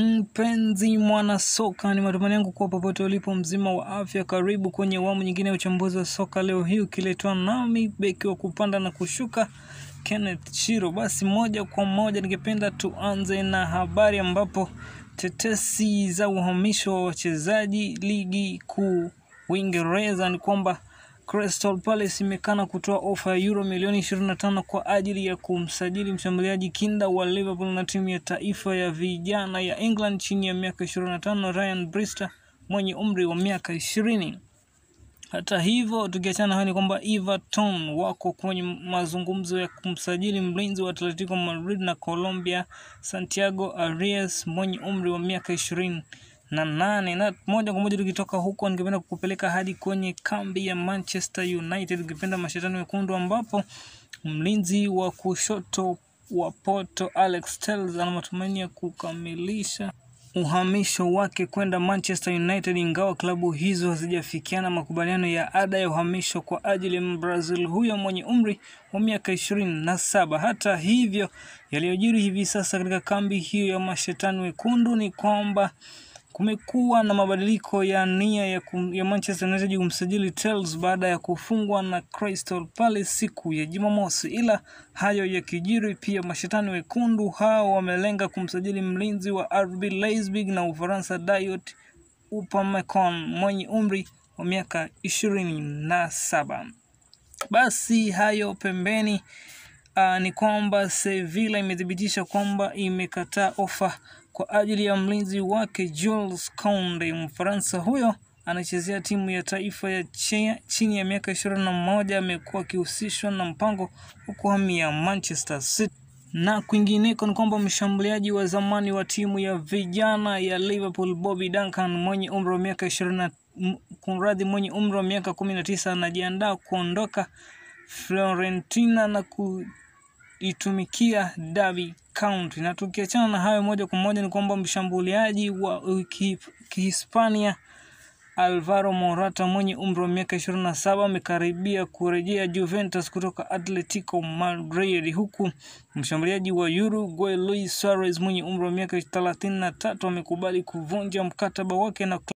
Mpenzi mwana soka, ni matumaini yangu kuwa popote ulipo mzima wa afya. Karibu kwenye awamu nyingine ya uchambuzi wa soka, leo hii ukiletwa nami beki wa kupanda na kushuka Kenneth Chiro. Basi moja kwa moja ningependa tuanze na habari ambapo tetesi za uhamisho wa wachezaji ligi kuu Uingereza ni kwamba Crystal Palace imekana kutoa ofa ya euro milioni 25 kwa ajili ya kumsajili mshambuliaji kinda wa Liverpool na timu ya taifa ya vijana ya England chini ya miaka 25 Ryan Brewster mwenye umri wa miaka 20. Hata hivyo, tukiachana hayo ni kwamba Everton wako kwenye mazungumzo ya kumsajili mlinzi wa Atletico Madrid na Colombia Santiago Arias mwenye umri wa miaka 20. Na moja kwa moja tukitoka huko ningependa kukupeleka hadi kwenye kambi ya Manchester United, ukipenda mashetani wekundu, ambapo mlinzi wa kushoto wa Porto Alex Telles ana matumaini ya kukamilisha uhamisho wake kwenda Manchester United, ingawa klabu hizo hazijafikiana makubaliano ya ada ya uhamisho kwa ajili ya Brazil huyo mwenye umri wa miaka 27. Hata hivyo, yaliyojiri hivi sasa katika kambi hiyo ya mashetani wekundu ni kwamba kumekuwa na mabadiliko ya nia ya Manchester United kumsajili Telles baada ya kufungwa na Crystal Palace siku ya Jumamosi. Ila hayo yakijiri, pia mashetani wekundu hao wamelenga kumsajili mlinzi wa RB Leipzig na Ufaransa Dayot Upamecano mwenye umri wa miaka 27. Basi hayo pembeni, ni kwamba Sevilla imethibitisha kwamba imekataa ofa kwa ajili ya mlinzi wake Jules Kounde. Mfaransa huyo anachezea timu ya taifa ya chini ya miaka 21, amekuwa akihusishwa na mpango wa kuhamia Manchester City. Na kwingineko ni kwamba mshambuliaji wa zamani wa timu ya vijana ya Liverpool Bobby Duncan mwenye umri wa miaka 19 anajiandaa kuondoka Fiorentina na kuitumikia Derby County. Na tukiachana na hayo, moja kwa moja ni kwamba mshambuliaji wa Kihispania Alvaro Morata mwenye umri wa miaka 27 amekaribia kurejea Juventus kutoka Atletico Madrid, huku mshambuliaji wa Uruguay Luis Suarez mwenye umri wa miaka 33 amekubali kuvunja mkataba wake na